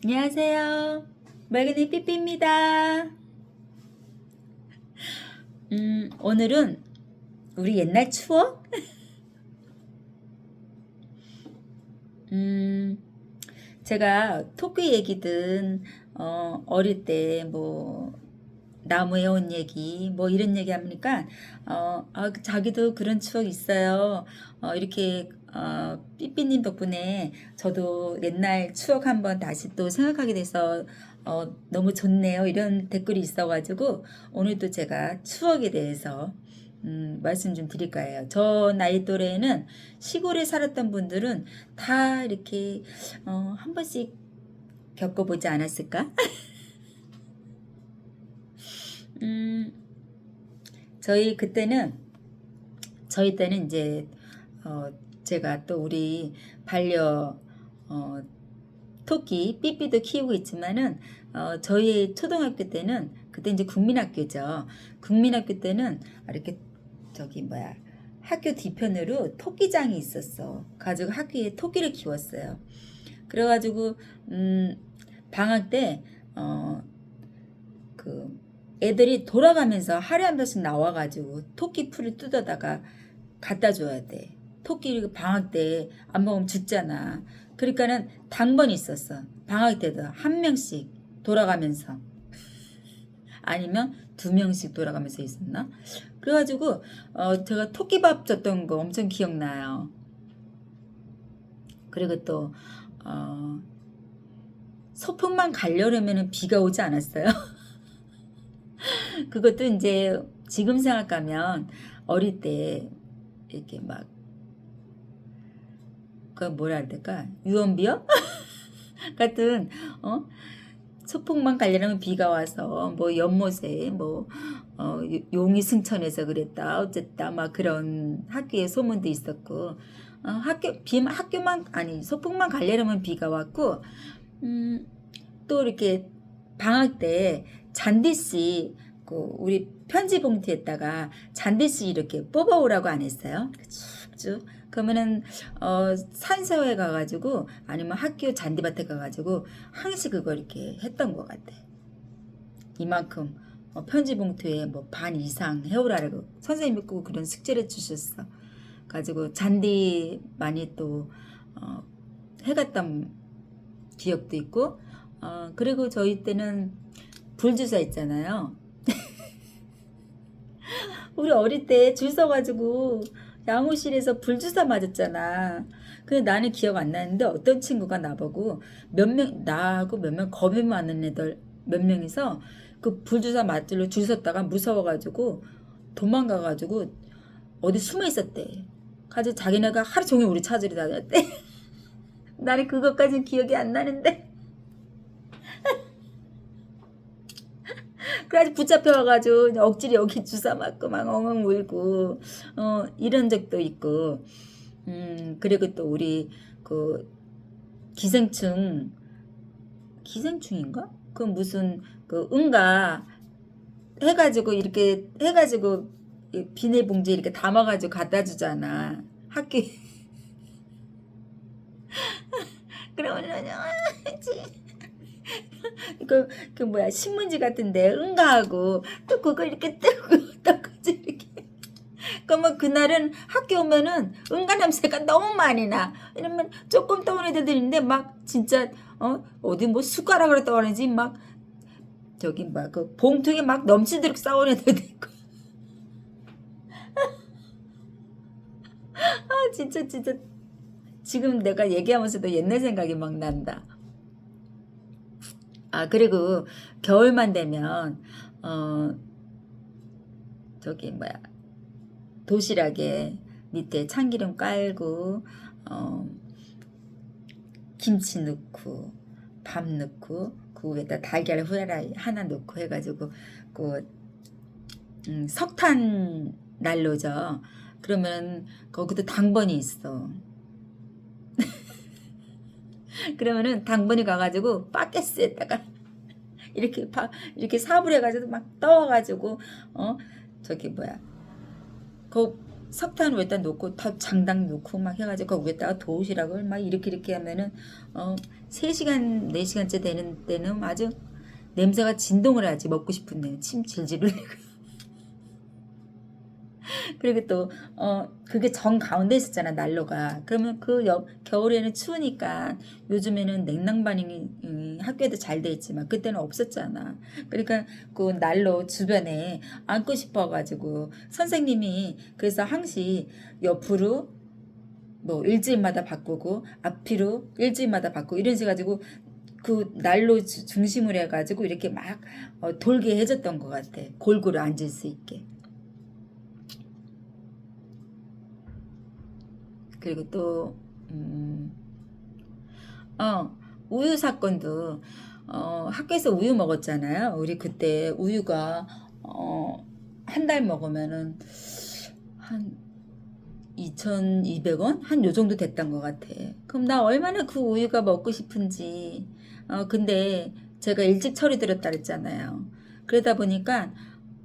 안녕하세요. 말그니 삐삐입니다. 오늘은 우리 옛날 추억? 제가 토끼 얘기든 어릴 때 뭐 나무에 온 얘기 뭐 이런 얘기 합니까? 자기도 그런 추억 있어요. 이렇게 삐삐님 덕분에 저도 옛날 추억 한번 다시 또 생각하게 돼서 너무 좋네요. 이런 댓글이 있어가지고 오늘도 제가 추억에 대해서 말씀 좀 드릴까 해요. 저 나이 또래에는 시골에 살았던 분들은 다 이렇게 한 번씩 겪어보지 않았을까? 음, 저희 때는 이제 제가 또 우리 반려 어, 토끼 삐삐도 키우고 있지만은 저희 초등학교 때는 그때 이제 국민학교죠. 국민학교 때는 이렇게 저기 뭐야 학교 뒤편으로 토끼장이 있었어. 가지고 학교에 토끼를 키웠어요. 그래가지고 방학 때 그 애들이 돌아가면서 하루에 한 번씩 나와가지고 토끼 풀을 뜯어다가 갖다 줘야 돼. 토끼 방학 때 안 먹으면 죽잖아. 그러니까는 당번이 있었어. 방학 때도 한 명씩 돌아가면서 아니면 두 명씩 돌아가면서 있었나? 그래가지고 제가 토끼밥 줬던 거 엄청 기억나요. 그리고 또 소풍만 가려면은 비가 오지 않았어요? 그것도 이제 지금 생각하면 어릴 때 이렇게 막 그 뭐라 해야 될까 유언비어 같은 소풍만 가려면 비가 와서 뭐 연못에 뭐 용이 승천해서 그랬다 어쨌다 막 그런 학교에 소문도 있었고 학교만 아니 소풍만 가려면 비가 왔고 또 이렇게 방학 때 잔디씨 그 우리 편지 봉투에다가 잔디씨 이렇게 뽑아오라고 안 했어요? 쭉쭉 그러면은 산서에 가가지고 아니면 학교 잔디밭에 가가지고 항시 그거 이렇게 했던 것 같아. 이만큼 편지 봉투에 뭐 반 이상 해오라고 선생님이 꼭 그런 숙제를 주셨어. 가지고 잔디 많이 또 해갔던 기억도 있고 그리고 저희 때는 불주사 있잖아요. 우리 어릴 때 줄 서가지고 양호실에서 불주사 맞았잖아. 근데 나는 기억 안 나는데 어떤 친구가 나보고 나하고 몇 명 겁이 많은 애들 몇 명이서 그 불주사 맞으러 줄 섰다가 무서워가지고 도망가가지고 어디 숨어 있었대. 가지고 자기네가 하루 종일 우리 찾으러 다녔대. 나는 그것까진 기억이 안 나는데. 그래가지고 붙잡혀가지고 억지로 여기 주사 맞고 막 엉엉 울고 이런 적도 있고 그리고 또 우리 그 기생충인가? 그 무슨 그 응가 해가지고 이렇게 해가지고 비닐봉지에 이렇게 담아가지고 갖다 주잖아 학교. 그러면은 그 뭐야 신문지 같은데 응가하고 또 그걸 이렇게 뜨고 떠가지 이렇게 그러면 그날은 학교 오면은 응가 냄새가 너무 많이 나. 왜냐면 조금 떠온 애들도 있는데 막 진짜 어디 뭐 숟가락으로 떠오르지 막 저기 막 그 봉투에 막 넘치도록 싸운 애들도 있고. 진짜 지금 내가 얘기하면서도 옛날 생각이 막 난다. 그리고 겨울만 되면 저기 뭐야 도시락에 밑에 참기름 깔고 김치 넣고 밥 넣고 그 위에다 달걀 후라이 하나 넣고 해가지고 그 석탄 난로죠. 그러면 거기도 당번이 있어. 그러면은 당번이 가가지고 바켓스에다가 이렇게 삽을 해가지고 막 떠와가지고 저기 뭐야 그 석탄 위에다 놓고 다 장당 놓고 막 해가지고 그 위에다가 도시락을 막 이렇게 하면은 3시간 4시간째 되는 때는 아주 냄새가 진동을 하지. 먹고 싶은데 침 질질 흘리고. 그리고 또 그게 정 가운데 있었잖아, 난로가. 그러면 겨울에는 추우니까 요즘에는 냉난 반응이 학교에도 잘 돼 있지만 그때는 없었잖아. 그러니까 그 난로 주변에 앉고 싶어가지고 선생님이 그래서 항시 옆으로 뭐 일주일마다 바꾸고 앞뒤로 일주일마다 바꾸고 이런 식으로 가지고 그 난로 중심으로 해가지고 이렇게 막 돌게 해줬던 것 같아. 골고루 앉을 수 있게. 그리고 또 우유 사건도 학교에서 우유 먹었잖아요. 우리 그때 우유가 한 달 먹으면은 한 2,200원? 한 요 정도 됐던 것 같아. 그럼 나 얼마나 그 우유가 먹고 싶은지. 근데 제가 일찍 철이 들었다 그랬잖아요. 그러다 보니까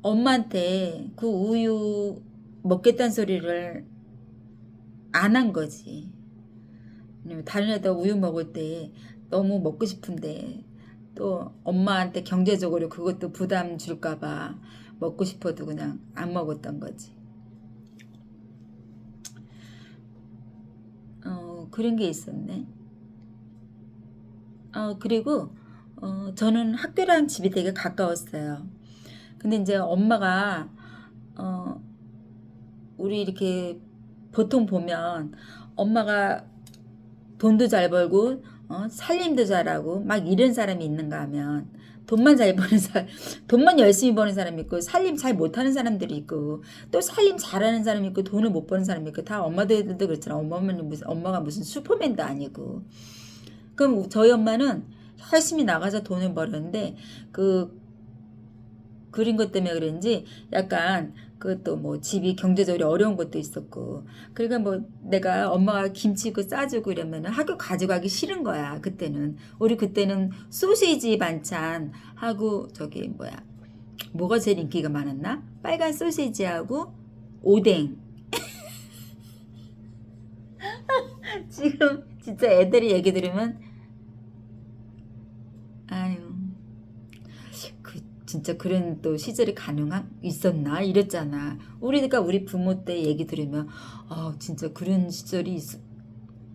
엄마한테 그 우유 먹겠다는 소리를 안 한 거지. 왜냐면 다른 애들 우유 먹을 때 너무 먹고 싶은데 또 엄마한테 경제적으로 그것도 부담 줄까봐 먹고 싶어도 그냥 안 먹었던 거지. 그런 게 있었네. 그리고 저는 학교랑 집이 되게 가까웠어요. 근데 이제 엄마가 어, 우리 이렇게 보통 보면 엄마가 돈도 잘 벌고 살림도 잘하고 막 이런 사람이 있는가 하면 돈만 잘 버는 사람, 돈만 열심히 버는 사람이 있고 살림 잘 못하는 사람들이 있고 또 살림 잘하는 사람이 있고 돈을 못 버는 사람이 있고 다 엄마들도 그렇잖아. 엄마가 무슨 슈퍼맨도 아니고. 그럼 저희 엄마는 열심히 나가서 돈을 벌었는데 그린 것 때문에 그런지 약간 그것도 뭐 집이 경제적으로 어려운 것도 있었고 그러니까 뭐 내가 엄마가 김치 그 싸주고 이러면 학교 가져가기 싫은 거야. 그때는 우리 그때는 소시지 반찬 하고 저기 뭐가 제일 인기가 많았나? 빨간 소시지하고 오뎅. 지금 진짜 애들이 얘기 들으면 아유 진짜 그런 또 시절이 있었나 이랬잖아. 우리 부모 때 얘기 들으면 진짜 그런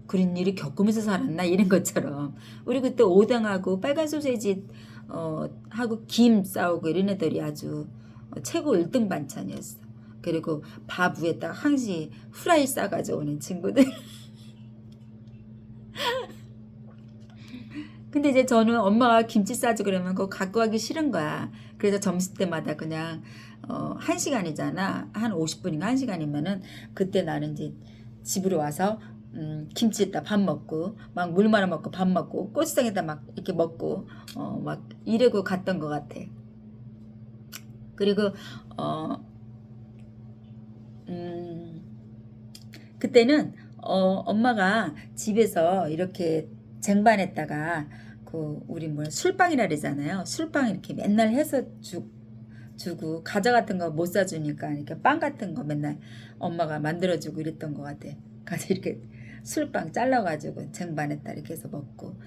그런 일이 겪으면서 살았나 이런 것처럼 우리 그때 오뎅하고 빨간 소세지 하고 김 싸우고 이런 애들이 아주 최고 1등 반찬이었어. 그리고 밥 위에다가 항시 후라이 싸가지고 오는 친구들. 근데 이제 저는 엄마가 김치 싸주 그러면 그거 갖고 가기 싫은 거야. 그래서 점심 때마다 그냥 1시간이잖아. 한 50분인가 1시간이면은 그때 나는 이제 집으로 와서 김치에다 밥 먹고 막 물 말아 먹고 밥 먹고 고추장에다 막 이렇게 먹고 막 이러고 갔던 것 같아. 그리고 그때는 엄마가 집에서 이렇게 쟁반에다가 우리 술빵이라 그러잖아요. 술빵 이렇게 맨날 해서 주고 과자 같은 거 못 사주니까 이렇게 빵 같은 거 맨날 엄마가 만들어주고 이랬던 것 같아. 가서 이렇게 술빵 잘라가지고 쟁반에다 이렇게 해서 먹고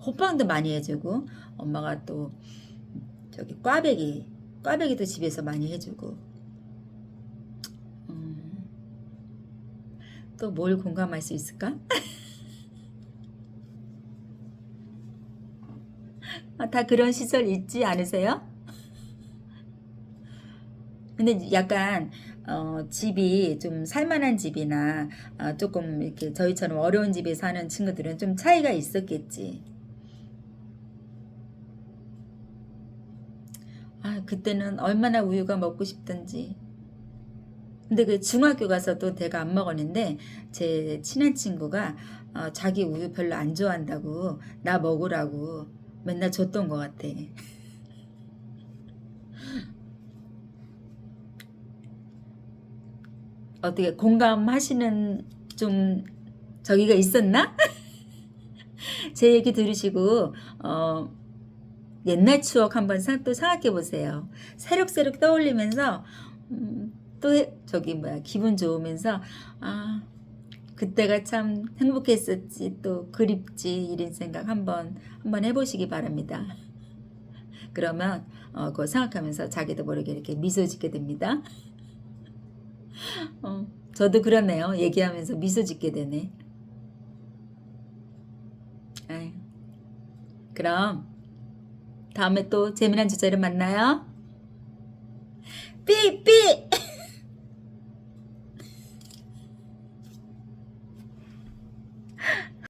호빵도 많이 해주고 엄마가 또 저기 꽈배기도 집에서 많이 해주고 또 뭘 공감할 수 있을까? 다 그런 시절 있지 않으세요? 근데 약간 집이 좀 살만한 집이나 조금 이렇게 저희처럼 어려운 집에 사는 친구들은 좀 차이가 있었겠지. 그때는 얼마나 우유가 먹고 싶던지. 근데 그 중학교 가서도 내가 안 먹었는데 제 친한 친구가 자기 우유 별로 안 좋아한다고 나 먹으라고 맨날 줬던 것 같아. 어떻게 공감하시는 좀 저기가 있었나? 제 얘기 들으시고 옛날 추억 한번 또 생각해 보세요. 새록새록 떠올리면서 또 저기 뭐야 기분 좋으면서 그때가 참 행복했었지 또 그립지 이런 생각 한번 해보시기 바랍니다. 그러면 그거 생각하면서 자기도 모르게 이렇게 미소 짓게 됩니다. 저도 그렇네요. 얘기하면서 미소 짓게 되네. 아유, 그럼 다음에 또 재미난 주제로 만나요. 삐삐